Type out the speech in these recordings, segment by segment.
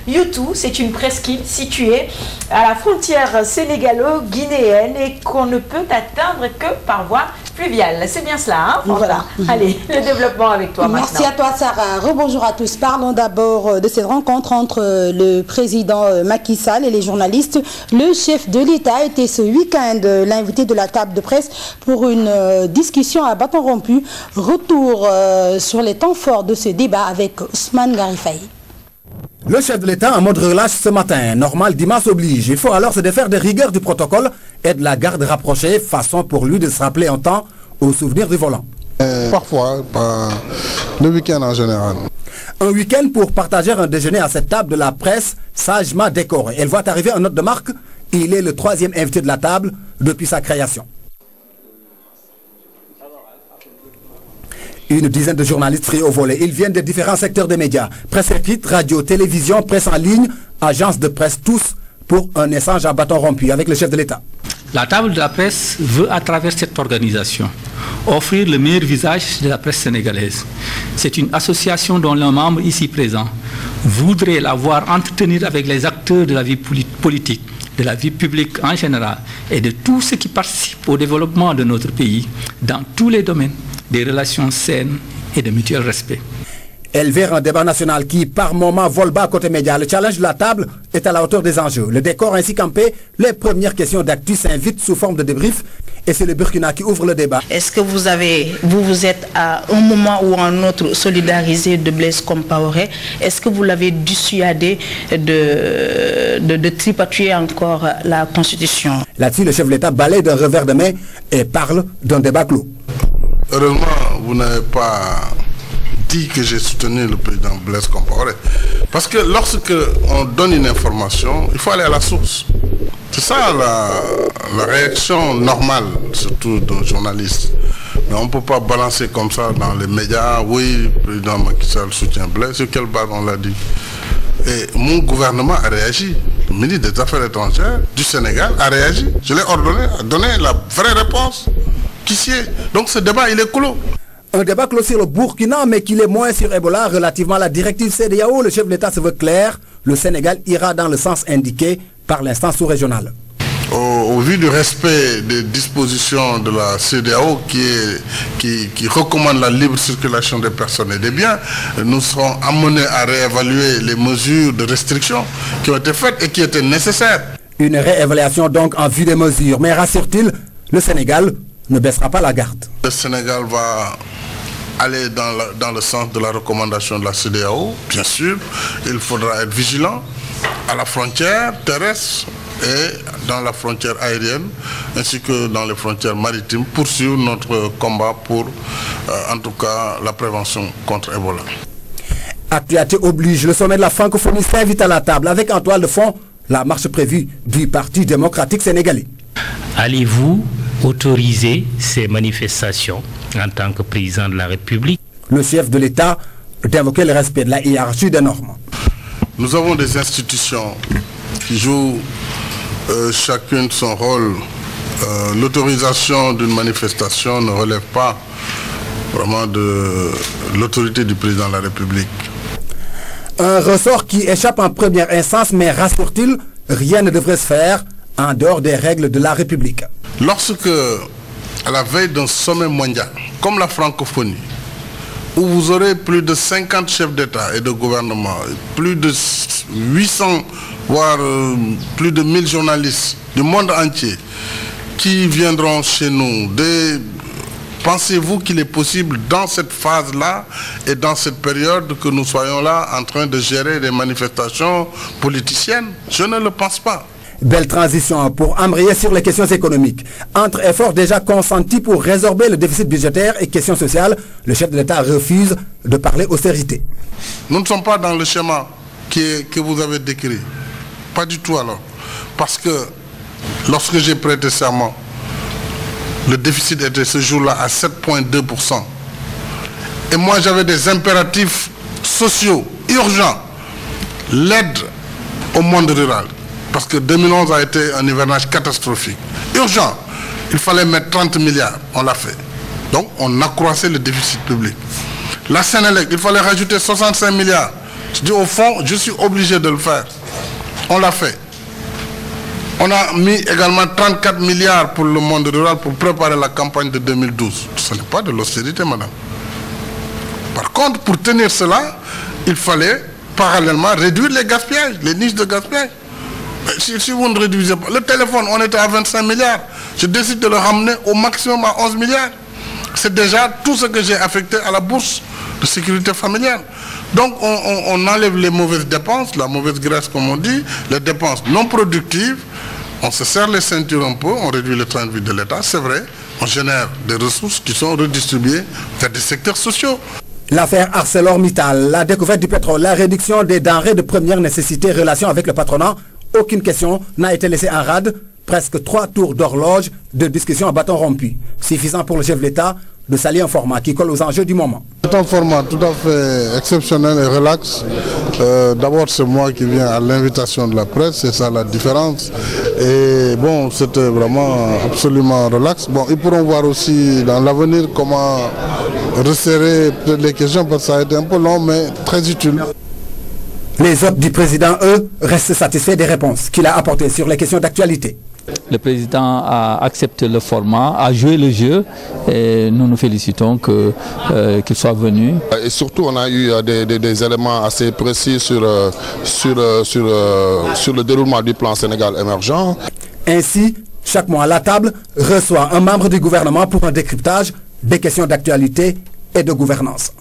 Youtou, c'est une presqu'île située à la frontière sénégalo-guinéenne et qu'on ne peut atteindre que par voie fluviale. C'est bien cela, hein, voilà. Allez, le développement avec toi maintenant. Merci à toi, Sarah. Rebonjour à tous. Parlons d'abord de cette rencontre entre le président Macky Sall et les journalistes. Le chef de l'État était ce week-end l'invité de la table de presse pour une discussion à bâton rompu. Retour sur les temps forts de ce débat avec Ousmane Garifaye. Le chef de l'État en mode relâche ce matin. Normal dimanche oblige. Il faut alors se défaire des rigueurs du protocole et de la garde rapprochée, façon pour lui de se rappeler en temps au souvenir du volant. Parfois, le week-end en général. Un week-end pour partager un déjeuner à cette table de la presse sagement décorée. Elle voit arriver un hôte de marque. Il est le 3e invité de la table depuis sa création. Une dizaine de journalistes pris au volet. Ils viennent des différents secteurs des médias. Presse écrite, radio, télévision, presse en ligne, agences de presse, tous pour un échange à bâton rompu avec le chef de l'État. La table de la presse veut, à travers cette organisation, offrir le meilleur visage de la presse sénégalaise. C'est une association dont l'un membre ici présent voudrait la voir entretenir avec les acteurs de la vie politique, de la vie publique en général et de tous ceux qui participent au développement de notre pays dans tous les domaines, des relations saines et de mutuel respect. Élever un débat national qui, par moments, vole bas côté média. Le challenge de la table est à la hauteur des enjeux. Le décor ainsi campé, les premières questions d'actu s'invitent sous forme de débrief. Et c'est le Burkina qui ouvre le débat. Est-ce que vous êtes à un moment ou à un autre solidarisé de Blaise Compaoré? Est-ce que vous l'avez dissuadé de tripatouiller encore la Constitution? Là-dessus, le chef de l'État balaye d'un revers de main et parle d'un débat clos. Heureusement, vous n'avez pas dit que j'ai soutenu le président Blaise Compaoré. Parce que lorsque on donne une information, il faut aller à la source. C'est ça la réaction normale, surtout d'un journaliste. Mais on ne peut pas balancer comme ça dans les médias. Oui, le président Macky Sall soutient Blaise. Sur quelle base on l'a dit? Et mon gouvernement a réagi. Le ministre des Affaires étrangères du Sénégal a réagi. Je l'ai ordonné à donner la vraie réponse qui sied. Donc ce débat, il est clos. Un débat clos sur le Burkina, mais qu'il est moins sur Ebola relativement à la directive CEDEAO. Le chef de l'État se veut clair. Le Sénégal ira dans le sens indiqué par l'instance sous-régionale. Au vu du respect des dispositions de la CEDEAO qui recommande la libre circulation des personnes et des biens, nous serons amenés à réévaluer les mesures de restriction qui ont été faites et qui étaient nécessaires. Une réévaluation donc en vue des mesures. Mais rassure-t-il, le Sénégal ne baissera pas la garde. Le Sénégal va aller dans le sens de la recommandation de la CEDEAO, bien sûr. Il faudra être vigilant à la frontière terrestre et dans la frontière aérienne, ainsi que dans les frontières maritimes, poursuivre notre combat pour, en tout cas, la prévention contre Ebola. Actualité oblige, le sommet de la francophonie s'invite à la table avec en toile de fond la marche prévue du Parti démocratique sénégalais. Allez-vous autoriser ces manifestations en tant que président de la République? Le chef de l'État d'évoquer le respect de la hiérarchie des normes. Nous avons des institutions qui jouent chacune son rôle. L'autorisation d'une manifestation ne relève pas vraiment de l'autorité du président de la République. Un ressort qui échappe en première instance, mais rassure-t-il, rien ne devrait se faire en dehors des règles de la République. Lorsque, à la veille d'un sommet mondial, comme la francophonie, où vous aurez plus de 50 chefs d'État et de gouvernement, plus de 800, voire plus de 1000 journalistes du monde entier qui viendront chez nous, pensez-vous qu'il est possible dans cette phase-là et dans cette période que nous soyons là en train de gérer des manifestations politiciennes? Je ne le pense pas. Belle transition pour embrayer sur les questions économiques. Entre efforts déjà consentis pour résorber le déficit budgétaire et questions sociales, le chef de l'État refuse de parler austérité. Nous ne sommes pas dans le schéma que vous avez décrit. Pas du tout alors. Parce que lorsque j'ai prêté serment, le déficit était ce jour-là à 7,2%. Et moi j'avais des impératifs sociaux urgents. L'aide au monde rural. Parce que 2011 a été un hivernage catastrophique. Urgent. Il fallait mettre 30 milliards. On l'a fait. Donc, on accroissait le déficit public. La Sénélec, il fallait rajouter 65 milliards Je dis au fond, je suis obligé de le faire. On l'a fait. On a mis également 34 milliards pour le monde rural pour préparer la campagne de 2012. Ce n'est pas de l'austérité, madame. Par contre, pour tenir cela, il fallait parallèlement réduire les gaspillages, les niches de gaspillage. Si vous ne réduisez pas... Le téléphone, on était à 25 milliards. Je décide de le ramener au maximum à 11 milliards. C'est déjà tout ce que j'ai affecté à la bourse de sécurité familiale. Donc on enlève les mauvaises dépenses, la mauvaise graisse comme on dit, les dépenses non productives, on se serre les ceintures un peu, on réduit le train de vie de l'État, c'est vrai, on génère des ressources qui sont redistribuées vers des secteurs sociaux. L'affaire ArcelorMittal, la découverte du pétrole, la réduction des denrées de première nécessité, relation avec le patronat, aucune question n'a été laissée en rade. Presque 3 tours d'horloge de discussion à bâton rompu. Suffisant pour le chef de l'État de saluer un format qui colle aux enjeux du moment. C'est un format tout à fait exceptionnel et relax. D'abord, c'est moi qui viens à l'invitation de la presse, c'est ça la différence. Et bon, c'était vraiment absolument relax. Bon, ils pourront voir aussi dans l'avenir comment resserrer les questions parce que ça a été un peu long, mais très utile. Les hôtes du président, eux, restent satisfaits des réponses qu'il a apportées sur les questions d'actualité. Le président a accepté le format, a joué le jeu et nous nous félicitons qu'il soit venu. Et surtout, on a eu des éléments assez précis sur le déroulement du plan Sénégal émergent. Ainsi, chaque mois, la table reçoit un membre du gouvernement pour un décryptage des questions d'actualité et de gouvernance.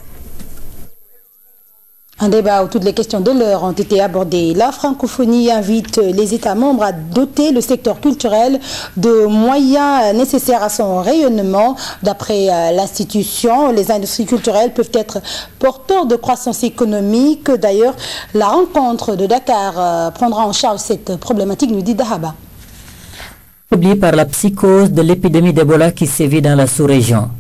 Un débat où toutes les questions de l'heure ont été abordées. La francophonie invite les États membres à doter le secteur culturel de moyens nécessaires à son rayonnement. D'après l'institution, les industries culturelles peuvent être porteurs de croissance économique. D'ailleurs, la rencontre de Dakar prendra en charge cette problématique, nous dit Dahaba. Oublié par la psychose de l'épidémie d'Ebola qui sévit dans la sous-région.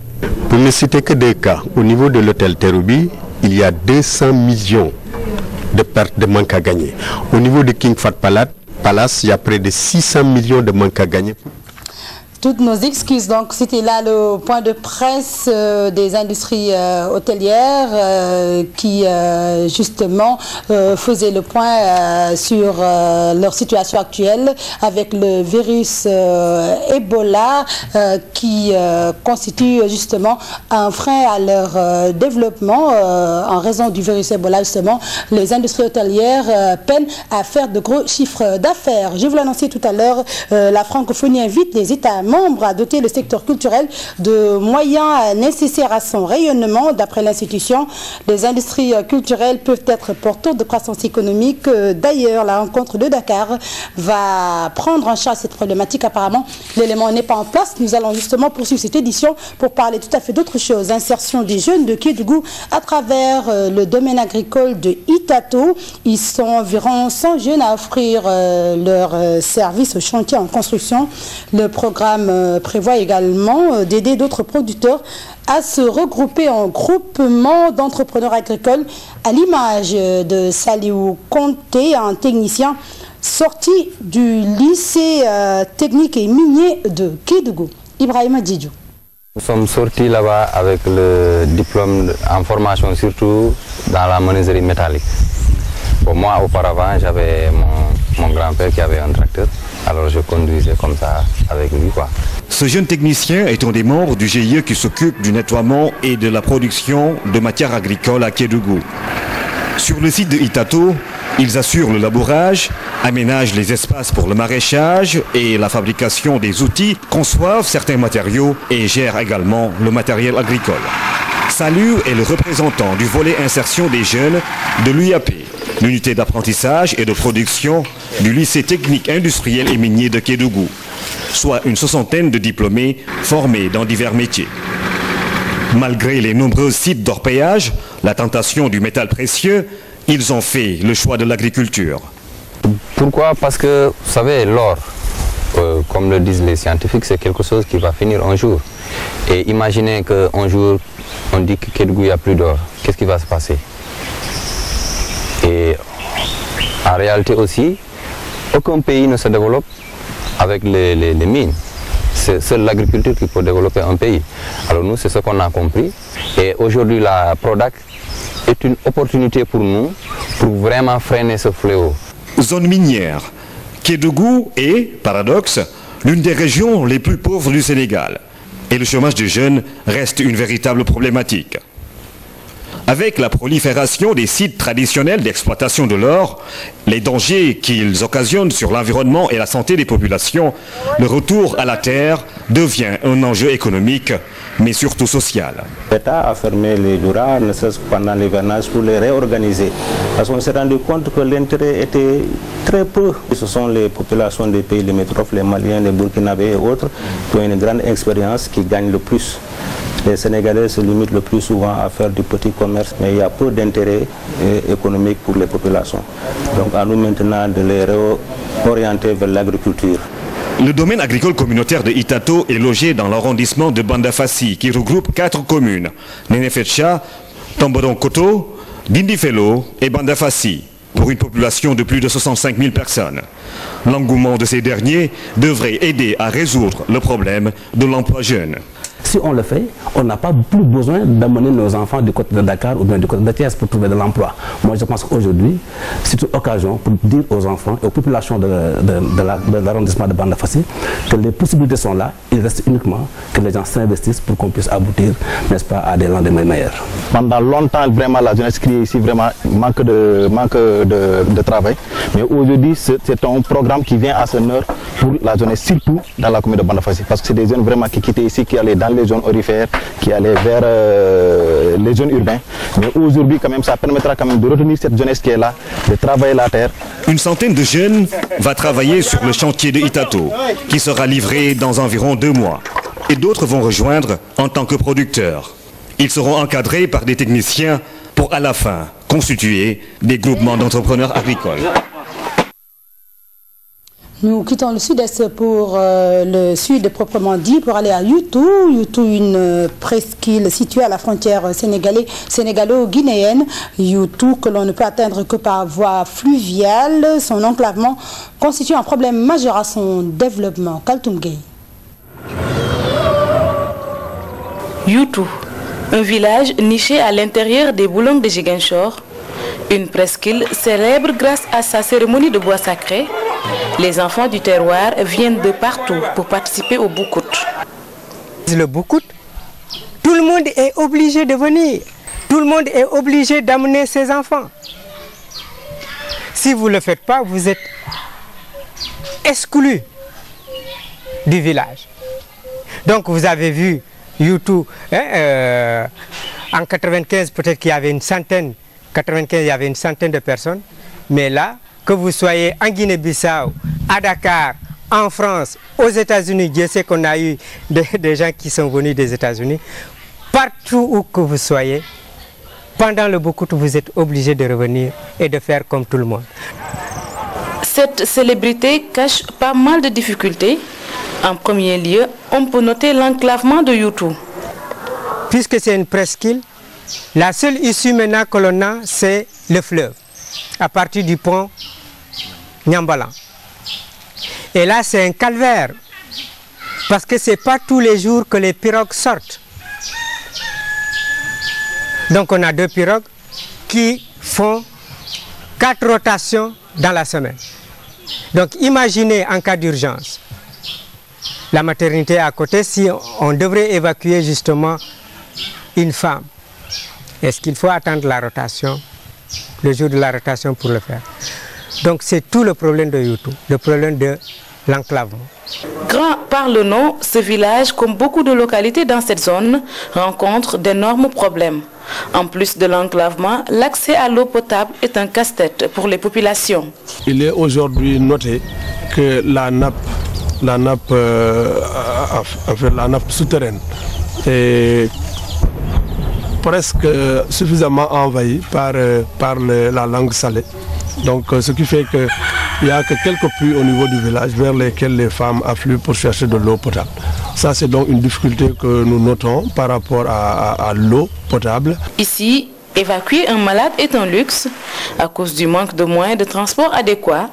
Pour ne citer que des cas, au niveau de l'hôtel Terubi, il y a 200 millions de pertes de manque à gagner. Au niveau de King Fahd Palace, il y a près de 600 millions de manque à gagner. Toutes nos excuses. Donc, c'était là le point de presse des industries hôtelières qui, justement, faisaient le point sur leur situation actuelle avec le virus Ebola qui constitue, justement, un frein à leur développement. En raison du virus Ebola, justement, les industries hôtelières peinent à faire de gros chiffres d'affaires. Je vous l'annonçais tout à l'heure, la francophonie invite les États membres à doter le secteur culturel de moyens nécessaires à son rayonnement. D'après l'institution, les industries culturelles peuvent être porteurs de croissance économique. D'ailleurs, la rencontre de Dakar va prendre en charge cette problématique. Apparemment, l'élément n'est pas en place. Nous allons justement poursuivre cette édition pour parler tout à fait d'autre chose. Insertion des jeunes de Kédougou à travers le domaine agricole de Itato. Ils sont environ 100 jeunes à offrir leur service au chantier en construction. Le programme prévoit également d'aider d'autres producteurs à se regrouper en groupement d'entrepreneurs agricoles, à l'image de Saliou Conté, un technicien sorti du lycée technique et minier de Kédougou. Ibrahima Djidjou. Nous sommes sortis là-bas avec le diplôme en formation, surtout dans la menuiserie métallique. Bon, moi, auparavant, j'avais mon grand-père qui avait un tracteur. Alors je conduisais comme ça avec lui, quoi. Ce jeune technicien est un des membres du GIE qui s'occupe du nettoiement et de la production de matières agricoles à Kédougou. Sur le site de Itato, ils assurent le labourage, aménagent les espaces pour le maraîchage et la fabrication des outils, conçoivent certains matériaux et gèrent également le matériel agricole. Salou est le représentant du volet insertion des jeunes de l'UAP, l'unité d'apprentissage et de production du lycée technique industriel et minier de Kédougou, soit une 60aine de diplômés formés dans divers métiers. Malgré les nombreux sites d'orpaillage, la tentation du métal précieux, ils ont fait le choix de l'agriculture. Pourquoi? Parce que, vous savez, l'or, comme le disent les scientifiques, c'est quelque chose qui va finir un jour. Et imaginez qu'un jour, on dit que Kédougou, il n'y a plus d'or. Qu'est-ce qui va se passer? Et en réalité aussi, aucun pays ne se développe avec les mines. C'est seule l'agriculture qui peut développer un pays. Alors nous, c'est ce qu'on a compris. Et aujourd'hui, la Prodac est une opportunité pour nous pour vraiment freiner ce fléau. Zone minière, Kédougou est, paradoxe, l'une des régions les plus pauvres du Sénégal. Et le chômage des jeunes reste une véritable problématique. Avec la prolifération des sites traditionnels d'exploitation de l'or, les dangers qu'ils occasionnent sur l'environnement et la santé des populations, le retour à la terre devient un enjeu économique, mais surtout social. L'État a fermé les bureaux, ne serait-ce que pendant l'hivernage, pour les réorganiser. Parce qu'on s'est rendu compte que l'intérêt était très peu. Ce sont les populations des pays limitrophes, les Maliens, les Burkinabés et autres, qui ont une grande expérience, qui gagnent le plus. Les Sénégalais se limitent le plus souvent à faire du petit commerce, mais il y a peu d'intérêt économique pour les populations. Donc à nous maintenant de les réorienter vers l'agriculture. Le domaine agricole communautaire de Itato est logé dans l'arrondissement de Bandafassi, qui regroupe 4 communes, Nénéfetcha, Tomboron-Koto, Dindifelo et Bandafassi, pour une population de plus de 65 000 personnes. L'engouement de ces derniers devrait aider à résoudre le problème de l'emploi jeune. Si on le fait, on n'a pas plus besoin d'amener nos enfants du côté de Dakar ou bien du côté de Thiès pour trouver de l'emploi. Moi, je pense qu'aujourd'hui, c'est une occasion pour dire aux enfants et aux populations de l'arrondissement de Bandafassi que les possibilités sont là. Il reste uniquement que les gens s'investissent pour qu'on puisse aboutir, n'est-ce pas, à des lendemains meilleurs. Pendant longtemps, vraiment, la jeunesse criait ici, vraiment, manque de travail. Mais aujourd'hui, c'est un programme qui vient à son heure pour la jeunesse, surtout dans la commune de Bandafassi. Parce que c'est des jeunes vraiment qui quittaient ici, qui allaient dans les zones aurifères, qui allaient vers les zones urbaines. Mais aujourd'hui, quand même, ça permettra quand même de retenir cette jeunesse qui est là, de travailler la terre. Une centaine de jeunes va travailler sur le chantier de Itato, qui sera livré dans environ 2 mois. Et d'autres vont rejoindre en tant que producteurs. Ils seront encadrés par des techniciens pour à la fin constituer des groupements d'entrepreneurs agricoles. Nous quittons le sud-est pour le sud proprement dit, pour aller à Youtou. Youtou, une presqu'île située à la frontière sénégalo-guinéenne. Youtou, que l'on ne peut atteindre que par voie fluviale. Son enclavement constitue un problème majeur à son développement. Kaltoum Gueye. Youtou, un village niché à l'intérieur des Boulongues de Ziguinchor. Une presqu'île célèbre grâce à sa cérémonie de bois sacré. Les enfants du terroir viennent de partout pour participer au Boukout. Le Boukout, tout le monde est obligé de venir. Tout le monde est obligé d'amener ses enfants. Si vous ne le faites pas, vous êtes exclu du village. Donc vous avez vu Youtou, en 95 peut-être qu'il y avait une centaine. 95, il y avait une centaine de personnes, mais là, que vous soyez en Guinée-Bissau, à Dakar, en France, aux États-Unis, Dieu sait qu'on a eu des gens qui sont venus des États-Unis, partout où que vous soyez, pendant le Boukout, vous êtes obligé de revenir et de faire comme tout le monde. Cette célébrité cache pas mal de difficultés. En premier lieu, on peut noter l'enclavement de Youtou. Puisque c'est une presqu'île, la seule issue maintenant que l'on a, c'est le fleuve, à partir du pont Nyambalan. Et là, c'est un calvaire, parce que ce n'est pas tous les jours que les pirogues sortent. Donc on a 2 pirogues qui font 4 rotations dans la semaine. Donc imaginez en cas d'urgence, la maternité à côté, si on devrait évacuer justement une femme. Est-ce qu'il faut attendre la rotation, le jour de la rotation pour le faire? Donc c'est tout le problème de Youtou, le problème de l'enclavement. Grand par le nom, ce village, comme beaucoup de localités dans cette zone, rencontre d'énormes problèmes. En plus de l'enclavement, l'accès à l'eau potable est un casse-tête pour les populations. Il est aujourd'hui noté que la nappe souterraine est presque suffisamment envahi par la langue salée. Donc ce qui fait qu'il n'y a que quelques puits au niveau du village vers lesquels les femmes affluent pour chercher de l'eau potable. Ça c'est donc une difficulté que nous notons par rapport à l'eau potable. Ici, évacuer un malade est un luxe. À cause du manque de moyens de transport adéquats,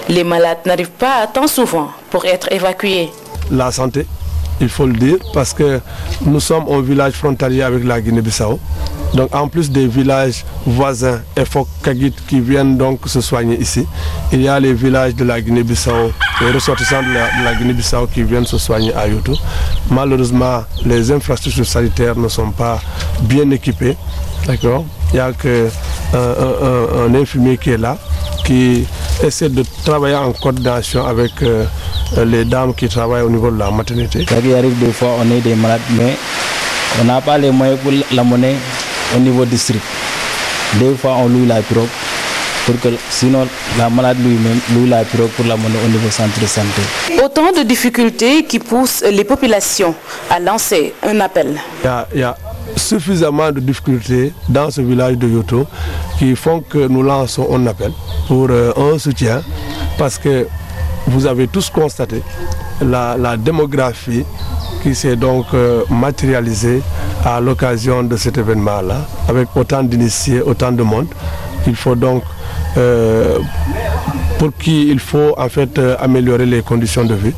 les malades n'arrivent pas à temps souvent pour être évacués. La santé, il faut le dire, parce que nous sommes un village frontalier avec la Guinée-Bissau Donc en plus des villages voisins, Efok, Kagit, qui viennent donc se soigner ici, il y a les villages de la Guinée-Bissau, les ressortissants de la Guinée-Bissau qui viennent se soigner à Youtou. Malheureusement, les infrastructures sanitaires ne sont pas bien équipées. D'accord. Il n'y a qu'un infirmier qui est là, qui essaie de travailler en coordination avec les dames qui travaillent au niveau de la maternité. Il arrive des fois, on est des malades, mais on n'a pas les moyens pour la monnaie au niveau district. Des fois, on loue la pirogue, pour que, sinon la malade lui-même loue la pirogue pour la monnaie au niveau centre de santé. Autant de difficultés qui poussent les populations à lancer un appel. Il y a suffisamment de difficultés dans ce village de Youtou qui font que nous lançons un appel pour un soutien, parce que vous avez tous constaté la démographie qui s'est donc matérialisée à l'occasion de cet événement-là, avec autant d'initiés, autant de monde. Il faut donc, pour qui il faut en fait améliorer les conditions de vie.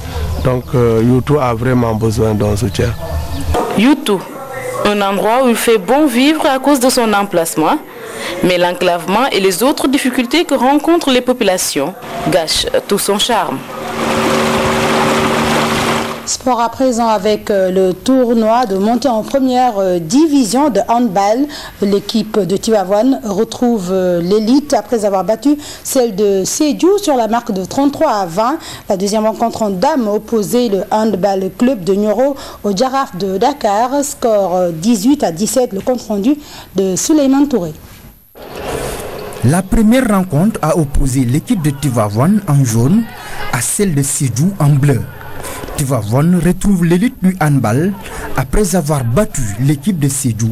Donc Youtou a vraiment besoin d'un soutien. Youtou, un endroit où il fait bon vivre à cause de son emplacement, mais l'enclavement et les autres difficultés que rencontrent les populations gâchent tout son charme. Sport à présent avec le tournoi de montée en première division de handball. L'équipe de Tivaouane retrouve l'élite après avoir battu celle de Sédhiou sur la marque de 33-20. La deuxième rencontre en dames opposait le handball club de Nioro au Giraffe de Dakar. Score 18-17, le compte rendu de Souleymane Touré. La première rencontre a opposé l'équipe de Tivaouane en jaune à celle de Sédhiou en bleu. Tivaouane retrouve l'élite du handball après avoir battu l'équipe de Sédhiou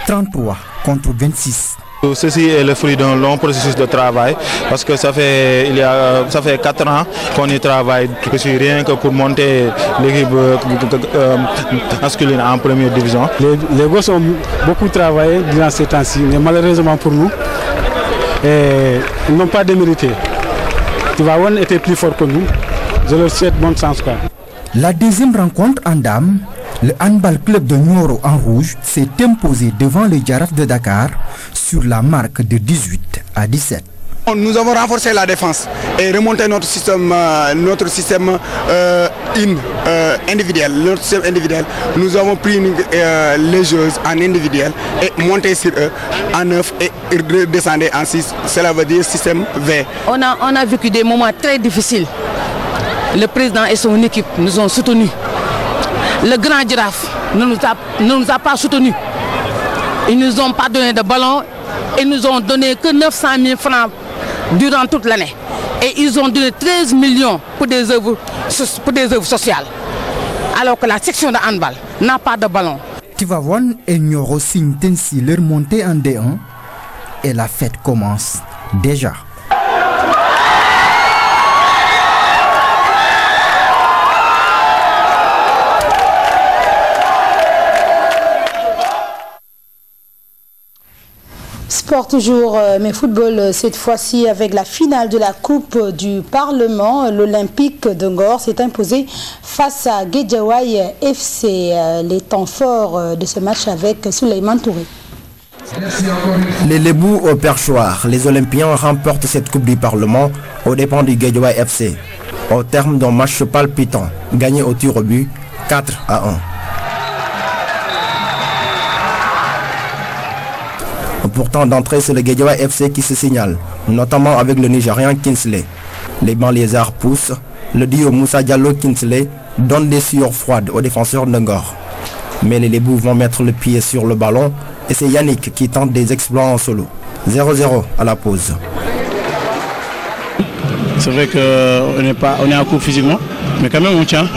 33 contre 26. Ceci est le fruit d'un long processus de travail, parce que ça fait 4 ans qu'on y travaille, rien que pour monter l'équipe masculine en première division. Les gosses ont beaucoup travaillé durant ces temps-ci, mais malheureusement pour nous, ils n'ont pas démérité. Tivaouane était plus fort que nous. Je leur souhaite bonne chance. La deuxième rencontre en dames, le handball club de Nioro en rouge s'est imposé devant le Giraffe de Dakar sur la marque de 18-17. Nous avons renforcé la défense et remonté notre système individuel. Nous avons pris les joueuses en individuel et monté sur eux en 9 et redescendu en 6. Cela veut dire système V. On a vécu des moments très difficiles. Le président et son équipe nous ont soutenus. Le grand Giraffe ne nous a pas soutenus. Ils ne nous ont pas donné de ballon. Ils nous ont donné que 900 000 francs durant toute l'année. Et ils ont donné 13 millions pour des œuvres sociales. Alors que la section de handball n'a pas de ballon. Tivaouane et Nioro signent ainsi leur montée en D1 et la fête commence déjà. Sport toujours, mais football cette fois-ci avec la finale de la Coupe du Parlement. L'Olympique de Ngor s'est imposé face à Guédiawaye FC. Les temps forts de ce match avec Souleymane Touré. Les Lébous au perchoir, les Olympiens remportent cette Coupe du Parlement aux dépens du Guédiawaye FC. Au terme d'un match palpitant, gagné au tir au but 4-1. Pourtant d'entrée, c'est le Guédiawaye FC qui se signale, notamment avec le Nigérian Kinsley. Les banlieusards poussent, le duo Moussa Diallo-Kinsley donne des sueurs froides aux défenseurs de Ngor. Mais les Lébous vont mettre le pied sur le ballon et c'est Yannick qui tente des exploits en solo. 0-0 à la pause. C'est vrai qu'on est en coupe physiquement, mais quand même on tient.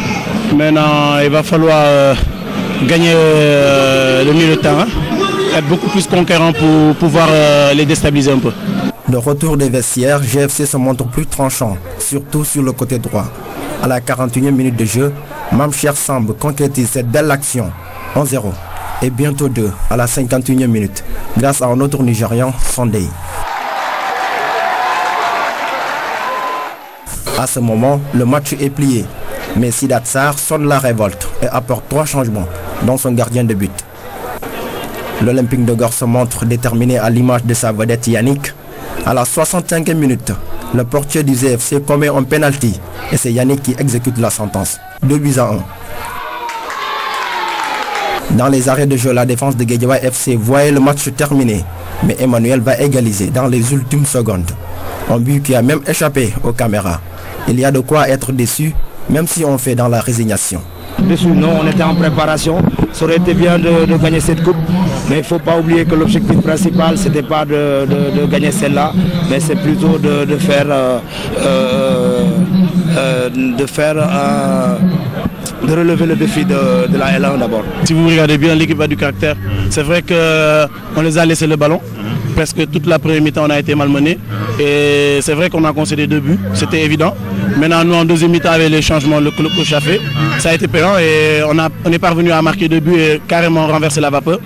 Maintenant, il va falloir gagner le milieu de terrain, être beaucoup plus conquérant pour pouvoir les déstabiliser un peu. De retour des vestiaires, GFC se montre plus tranchant, surtout sur le côté droit. À la 41e minute de jeu, Mamcher Samb concrétise cette belle action, 1-0. Et bientôt 2 à la 51e minute, grâce à un autre Nigérian, Sunday. À ce moment, le match est plié. Mais Sidatsar sonne la révolte et apporte 3 changements, dont son gardien de but. L'Olympique de Ngor se montre déterminé à l'image de sa vedette Yannick. À la 65e minute, le portier du GFC commet un penalty et c'est Yannick qui exécute la sentence. 2-1. Dans les arrêts de jeu, la défense de Guédiawaye FC voyait le match terminé, mais Emmanuel va égaliser dans les ultimes secondes. Un but qui a même échappé aux caméras. Il y a de quoi être déçu, même si on fait dans la résignation. Dessus, non, on était en préparation. Ça aurait été bien de gagner cette coupe, mais il ne faut pas oublier que l'objectif principal, ce n'était pas de gagner celle-là, mais c'est plutôt de relever le défi de la L1 d'abord. Si vous regardez bien, l'équipe a du caractère. C'est vrai qu'on les a laissé le ballon. Presque toute la première mi-temps, on a été malmené. Et c'est vrai qu'on a concédé 2 buts, c'était évident. Maintenant, nous, en deuxième mi-temps, avec les changements, le coach a fait. Ça a été payant et on est parvenu à marquer 2 buts et carrément renverser la vapeur.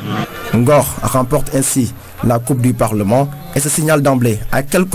Ngor remporte ainsi la Coupe du Parlement et se signale d'emblée à quelques